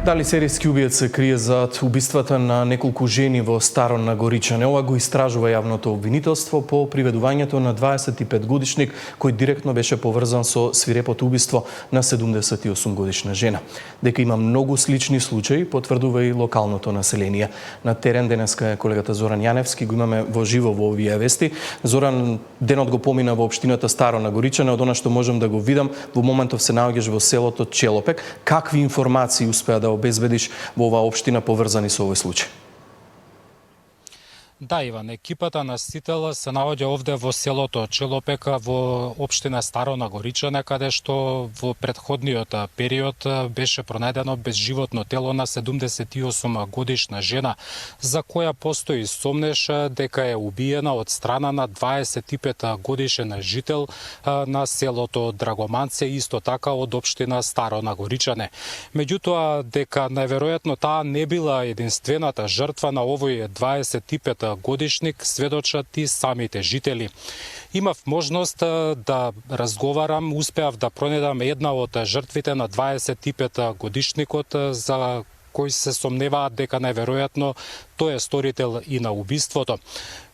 Дали серијски убиец се крие зад убиствата на неколку жени во Старо Нагоричане? Ова го истражува јавното обвинителство по приведувањето на 25-годишник кој директно беше поврзан со свирепото убиство на 78-годишна жена. Дека има многу слични случаи, потврдува и локалното население. На терен денеска е колегата Зоран Јаневски, го имаме во живо во овие вести. Зоран, денот го помина во општината Старо Нагоричане, од она што можам да го видам, во моментов се наоѓаш во селото Челопек. Какви информации успеа да обезбедиш во оваа општина поврзани со овој случај? Да, Иван, екипата на Сител се наоѓа овде во селото Челопек во општина Старо Нагоричане, каде што во претходниот период беше пронајдено безживотно тело на 78-годишна жена, за која постои сомнеш дека е убиена од страна на 25-годишен жител на селото Драгоманце, исто така од општина Старо Нагоричане. Меѓутоа, дека најверојатно таа не била единствената жртва на овој 25-годишник, сведочат и самите жители. Имав можност да разговарам, успеав да пронајдам една од жртвите на 25-годишникот, за кој се сомневаат дека најверојатно тој е сторител и на убиството.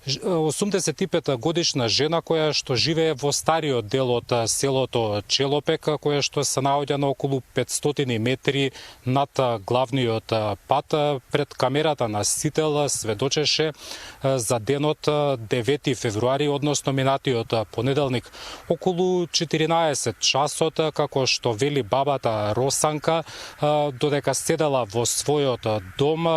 85-годишна жена која што живее во стариот дел од селото Челопек, која што се наоѓа на околу 500 метри над главниот пат. Пред камерата на Сител сведочеше за денот 9 февруари, односно минатиот понеделник, околу 14 часот, како што вели бабата Росанка, додека седела во својот дом,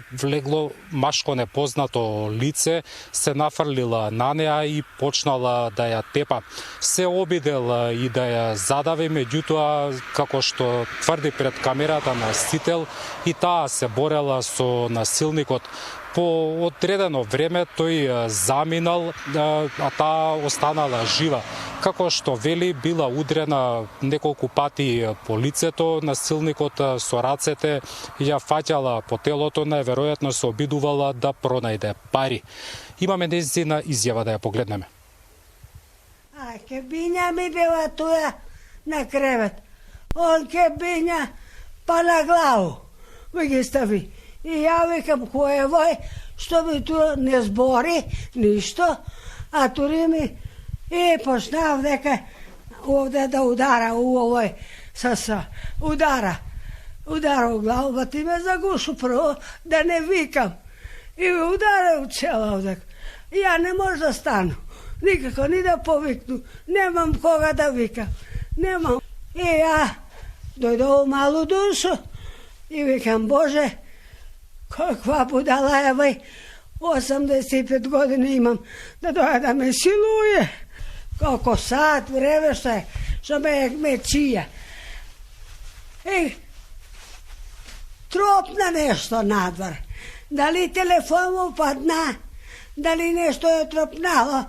влегло машко непознато лице, се нафрлила на неа и почнала да ја тепа. Се обидел и да ја задави, меѓутоа, како што тврди пред камерата на Сител, и таа се борела со насилникот. По одредено време тој заминал, а таа останала жива. Како што вели, била удрена неколку пати по лицето, насилникот со рацете ја фаќала по телото, најверојатно се обидувала да пронајде пари. Имаме нејзина изјава да ја погледнеме. Ке биња ми била туја на кревет. Он ке биња па на главу ми ги стави. И ја викам, кој е вој, што ми туја не збори ништо, а тури ми и почнав дека овде да удара у овој удара у главу, ба ти ме загушу прво да не викам. И ме удара у цела овде. Ја не може да стану, никако, ни да повикну, немам кога да викам, немам. И ја дојдов малу душу и викам, Боже, каква будала е вај, 85 години имам, да доја да ме силуе. Колко сат време што ме чија. И тропна нешто надвор. Дали телефон му падна, дали нешто е тропнало.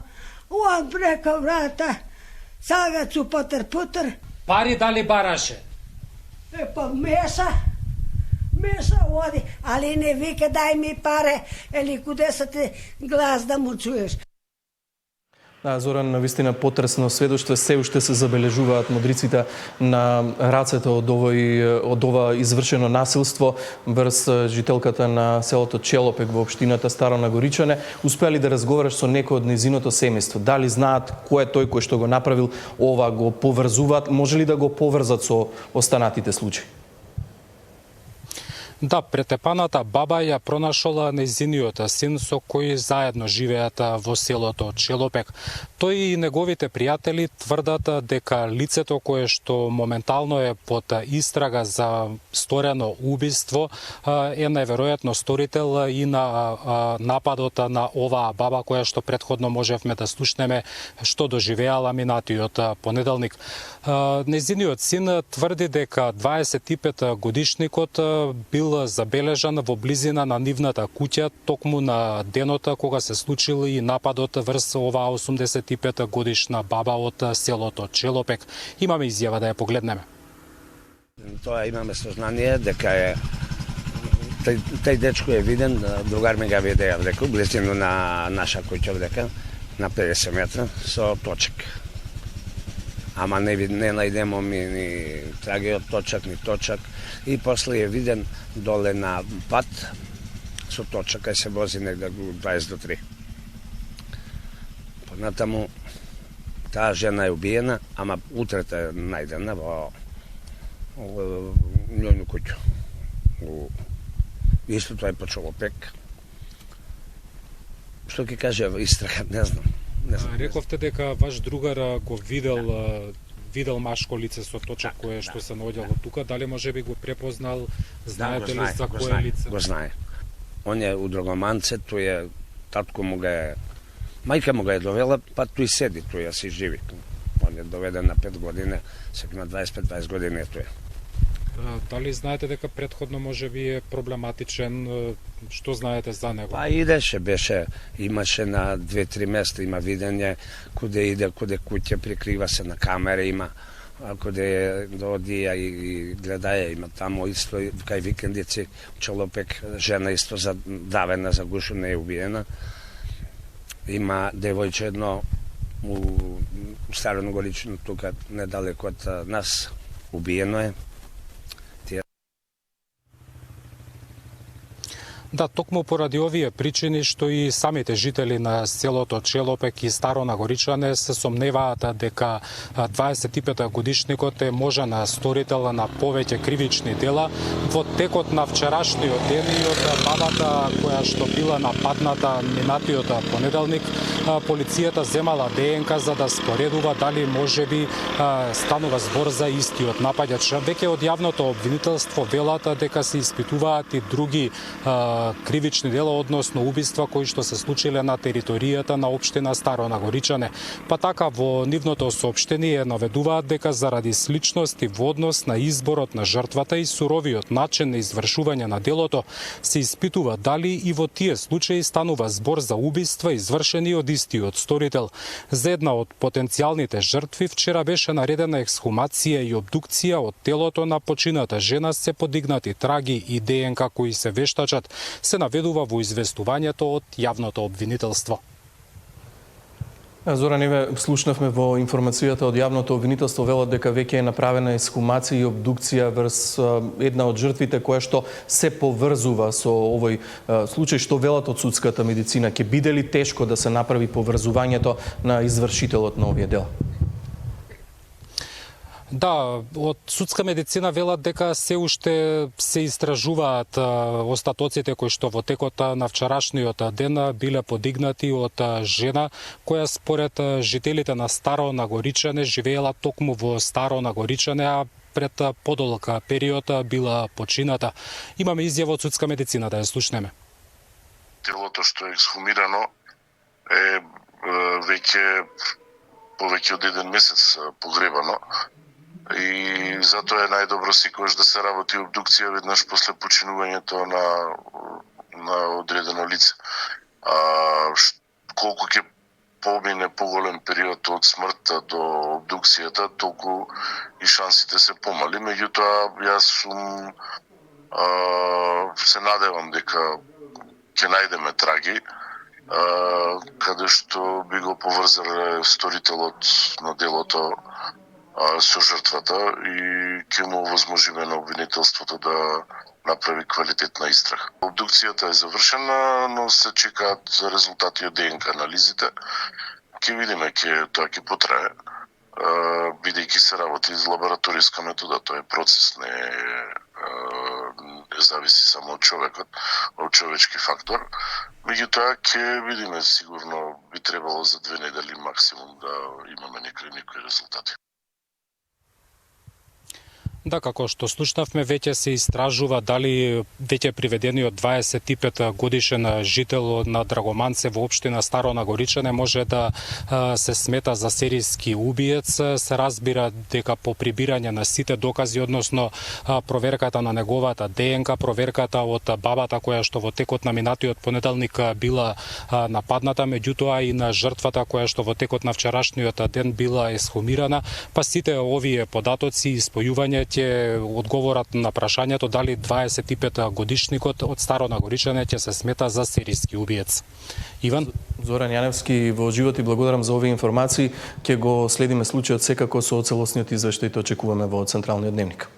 Он преко врата, сагацу путер. Пари дали бараше? Па меса оди, али не вика дај ми паре, или куде са те глас да му чуеш. Да, Зоран, навистина потресно сведоштво, се уште се забележуваат модриците на рацете од ова извршено насилство врз жителката на селото Челопек во општината Старо Нагоричане. Успеа ли да разговараш со некој од нејзиното семејство? Дали знаат кој е тој кој што го направил ова, го поврзуваат? Може ли да го поврзат со останатите случаи? Да, претепаната баба ја пронашола нејзиниот син со кој заедно живеат во селото Челопек. Тој и неговите пријатели тврдат дека лицето кое што моментално е под истрага за сторено убиство е најверојатно сторител и на нападот на оваа баба која што претходно можевме да слушнеме што доживеала минатиот понеделник. Нејзиниот син тврди дека 25-годишникот бил забележан во близина на нивната куќа токму на денот кога се случил и нападот врз оваа 85-годишна баба од селото Челопек. Имаме изјава да ја погледнеме. Тоа имаме сознание дека е тај дечко е виден, другар ми га видеа влеку, близина на наша куќа влека, на 50 метра, со точек. ама не најдемо ни трагиот точак, ни точак. И после е виден доле на пат со точак, кај се вози негде 20 до 3. Понатаму, таа жена е убиена, ама утрето е најдена во њојну куќу. Исто тоа е по Челопек. Што ќе каже истрага, не знам. Рековте дека ваш другар го видел машко лице со точак кое што се наоѓало тука, дали може би го препознал, знаете ли за кое лице? Го знае. Он е у Драгоманце, тој е, татко му га е, мајка му га е довела, па тој седи, тој е си живи. Он е доведен на 5 години, сега на 25-20 години е тој. Дали знаете дека претходно може би е проблематичен, што знаете за него? Па имаше на 2-3 места, има видење, куде иде, куде куќе, прикрива се на камери, има, куде доди и гледаја, има тамо исто, кај викендици, Челопек, жена исто задавена, загушена и убиена. Има девојче едно у Староногорично, тука недалеко од нас, убиено е. Да, токму поради овие причини што и самите жители на селото Челопек и Старо Нагоричане се сомневаат дека 25-годишникот е можен сторител на повеќе кривични дела. Во текот на вчерашниот ден и од бабата која што била нападната минатиот понеделник, полицијата земала ДНК за да споредува дали можеби станува збор за истиот напаѓач. Веќе од јавното обвинителство велат дека се испитуваат и други кривични дела, односно убиства кои што се случиле на територијата на општина Старо Нагоричане. Па така во нивното соопштение наведуваат дека заради сличности во однос на изборот на жртвата и суровиот начин на извршување на делото, се испитува дали и во тие случаи станува збор за убиства извршени од истиот сторител. За една од потенцијалните жртви вчера беше наредена ексхумација и обдукција од телото на почината жена, се подигнати траги и ДНК кои се вештачат, се наведува во известувањето од јавното обвинителство. Зоран, еве слушнавме во информацијата од јавното обвинителство, велат дека веќе е направена ексхумација и обдукција врз една од жртвите која што се поврзува со овој случај, што велат од судската медицина. Ќе биде ли тешко да се направи поврзувањето на извршителот на овие дела? Да, од судска медицина велат дека се уште се истражуваат остатоците кои што во текот на вчерашниот ден биле подигнати од жена која според жителите на Старо Нагоричане живеела токму во Старо Нагоричане, а пред подолг период била почината. Имаме изјава од судска медицина, да ја слушнеме. Телото што е ексхумирано е веќе повеќе од 1 месец погребано. И затоа е најдобро секогаш да се работи обдукција веднаш после починувањето на одредено лице. Колку ќе помине поголем период од смртта до обдукцијата, толку и шансите се помали. Меѓутоа, јас се надевам дека ќе најдеме траги, каде што би го поврзале сторителот на делото со жртвата и ќе му овозможиме на обвинителството да направи квалитетна истрага. Обдукцијата е завршена, но се чекаат резултати од ДНК анализите. Ќе видиме, тоа ќе потрае, бидејќи се работи за лабораториска метода, тоа е процес, не зависи само од човекот, од човечки фактор. Меѓутоа ќе видиме, сигурно би требало за 2 недели максимум да имаме некои резултати. Да, како што слушнавме, веќе се истражува дали веќе приведениот 25 годишен жител на Драгоманце во општина Старо Нагоричане може да се смета за серијски убиец. Се разбира дека по прибирање на сите докази, односно проверката на неговата ДНК, проверката од бабата која што во текот на минатиот понеделник била нападната, меѓутоа и на жртвата која што во текот на вчерашниот ден била ексхумирана, па сите овие податоци и спојување ќе одговорат на прашањето дали 25 годишникот од Старо Нагоричане ќе се смета за серијски убиец. Иван? Зоран Јаневски, во живот и благодарам за овие информации. Ќе го следиме случајот секако со целосниот извештај, очекуваме во Централниот дневник.